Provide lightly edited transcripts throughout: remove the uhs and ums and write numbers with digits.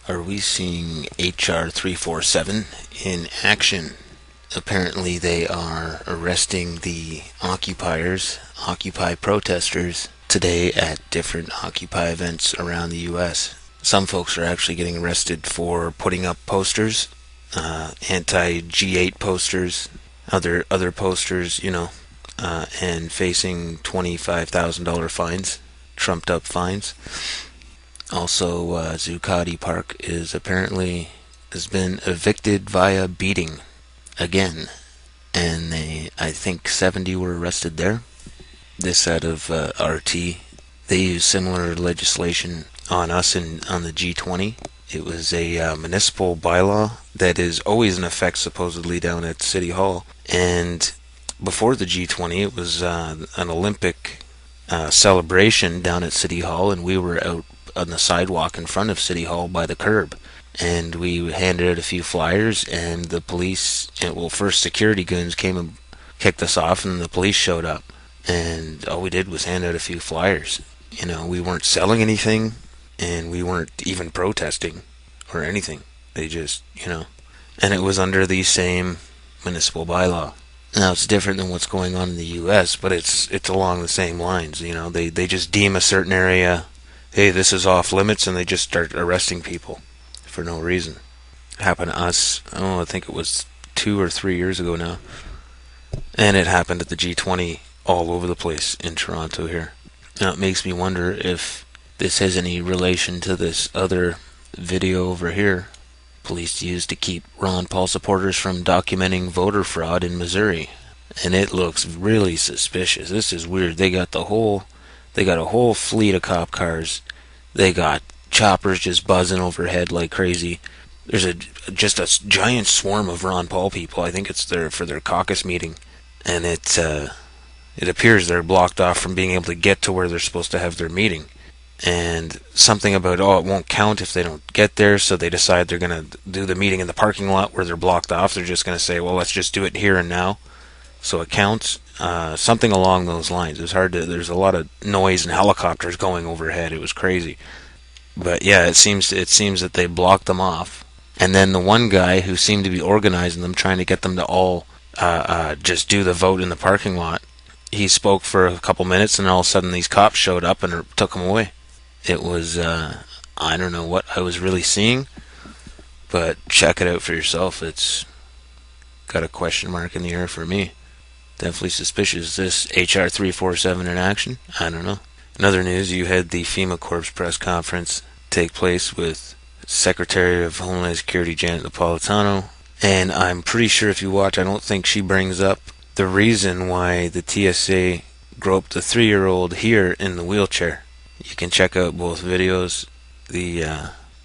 Are we seeing HR 347 in action? Apparently, they are arresting the occupiers, Occupy protesters, today at different Occupy events around the U.S. Some folks are actually getting arrested for putting up posters, anti-G8 posters, other posters, and facing $25,000 fines, trumped up fines. Also, Zuccotti Park has been evicted via beating again, and I think 70 were arrested there. This out of RT. They used similar legislation on us and on the G20. It was a municipal bylaw that is always in effect supposedly down at City Hall. And before the G20, it was an Olympic celebration down at City Hall, and we were out on the sidewalk in front of City Hall by the curb. And we handed out a few flyers, and the police, first security goons came and kicked us off, and the police showed up. And all we did was hand out a few flyers. We weren't selling anything, and we weren't even protesting or anything. They just, and it was under the same municipal bylaw. Now, it's different than what's going on in the U.S., but it's along the same lines. They just deem a certain area, hey, this is off limits, and they just start arresting people for no reason. It happened to us, I think it was 2 or 3 years ago now. And it happened at the G20 all over the place in Toronto here. Now, it makes me wonder if this has any relation to this other video over here. Police used to keep Ron Paul supporters from documenting voter fraud in Missouri. And it looks really suspicious. This is weird. They got a whole fleet of cop cars. They got choppers just buzzing overhead like crazy. There's just a giant swarm of Ron Paul people. I think it's for their caucus meeting. And it appears they're blocked off from being able to get to where they're supposed to have their meeting. And something about, it won't count if they don't get there, so they decide they're going to do the meeting in the parking lot where they're blocked off. They're just going to say, well, let's just do it here and now, so it counts. Something along those lines. There's a lot of noise and helicopters going overhead. It was crazy. But yeah, it seems that they blocked them off. And then the one guy who seemed to be organizing them, trying to get them to all just do the vote in the parking lot, he spoke for a couple minutes, and all of a sudden these cops showed up and took him away. It was, I don't know what I was really seeing, but check it out for yourself. It's got a question mark in the air for me. Definitely suspicious. Is this HR 347 in action? I don't know. In other news, you had the FEMA Corps press conference take place with Secretary of Homeland Security Janet Napolitano, and I'm pretty sure if you watch, I don't think she brings up the reason why the TSA groped a 3-year-old here in the wheelchair. You can check out both videos, the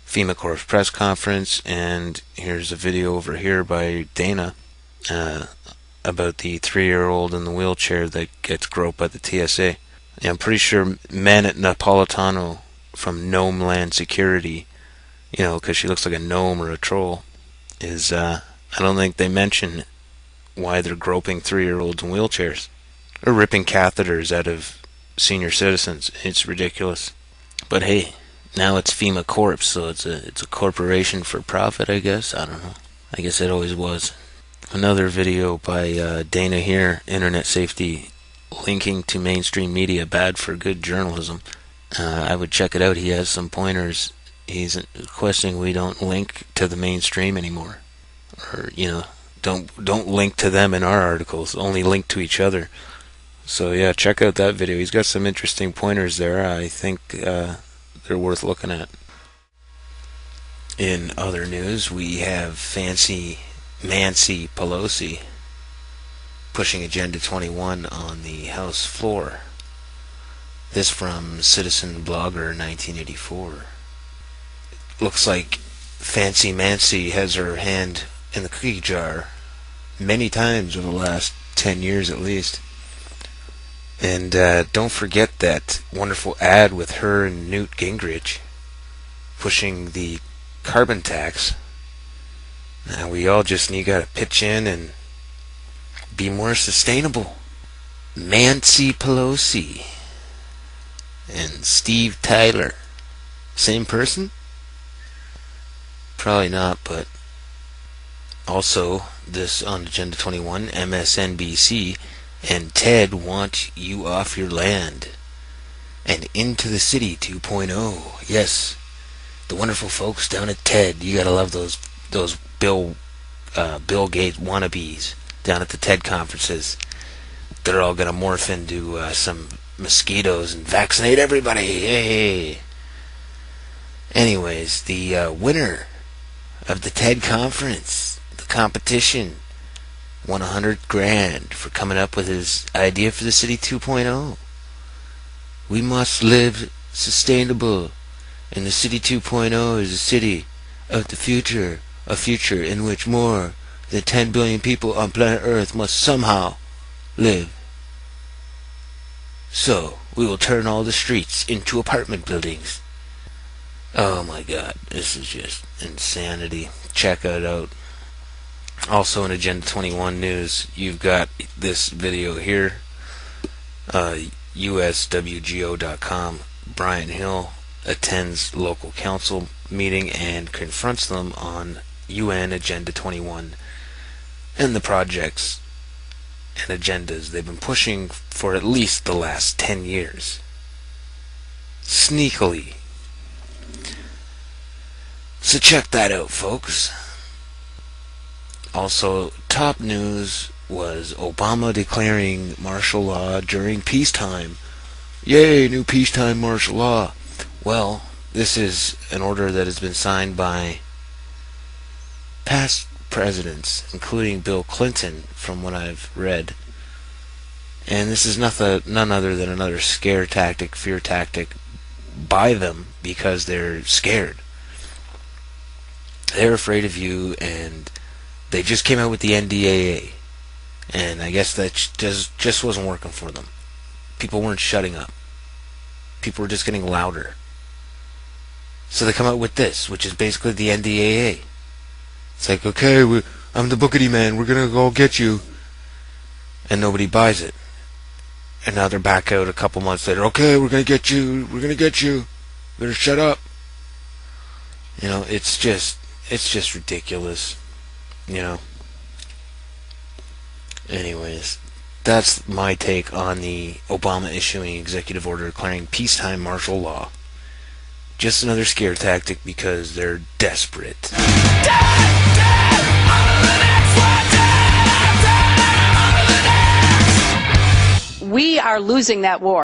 FEMA Corps press conference, and here's a video over here by Dana about the 3-year-old in the wheelchair that gets groped by the TSA. And I'm pretty sure Janet Napolitano from Gnome Land Security, because she looks like a gnome or a troll, is, I don't think they mention why they're groping 3-year-olds in wheelchairs or ripping catheters out of senior citizens. It's ridiculous. But hey, now it's FEMA Corps, so it's a corporation for profit, I guess. I don't know. I guess it always was. Another video by Dana here, internet safety linking to mainstream media, bad for good journalism. I would check it out. He has some pointers. He's requesting we don't link to the mainstream anymore, or don't link to them in our articles, only link to each other. So yeah, check out that video. He's got some interesting pointers there. I think they're worth looking at. In other news, we have Fancy Nancy Pelosi pushing Agenda 21 on the House floor. This from Citizen Blogger 1984. Looks like Fancy Mancy has her hand in the cookie jar many times over the last 10 years at least. And don't forget that wonderful ad with her and Newt Gingrich pushing the carbon tax. Now we all just gotta pitch in and be more sustainable. Nancy Pelosi and Steve Tyler, same person? Probably not, but also this on Agenda 21, MSNBC and TED want you off your land and into the city 2.0. Yes, the wonderful folks down at TED. You gotta love those Bill Gates wannabes down at the TED conferences. They're all gonna morph into some mosquitoes and vaccinate everybody. Hey. Anyways, the winner of the TED conference, the competition, won 100 grand for coming up with his idea for the city 2.0. We must live sustainable, and the city 2.0 is a city of the future, a future in which more than 10 billion people on planet Earth must somehow live. So, we will turn all the streets into apartment buildings. Oh my god, this is just insanity. Check it out. Also in Agenda 21 news, you've got this video here. USWGO.com. Brian Hill attends local council meeting and confronts them on UN Agenda 21 and the projects and agendas they've been pushing for at least the last 10 years. Sneakily. So check that out, folks. Also, top news was Obama declaring martial law during peacetime. Yay, new peacetime martial law. Well, this is an order that has been signed by past presidents, including Bill Clinton, from what I've read. And this is none other than another scare tactic, fear tactic by them because they're scared. They're afraid of you, and they just came out with the NDAA. And I guess that just wasn't working for them. People weren't shutting up. People were just getting louder. So they come out with this, which is basically the NDAA. It's like, okay, I'm the boogity man, we're gonna go get you. And nobody buys it. And now they're back out a couple months later. Okay, we're gonna get you. Better shut up. You know, it's just ridiculous. You know. Anyways, that's my take on the Obama issuing executive order declaring peacetime martial law. Just another scare tactic because they're desperate. We are losing that war.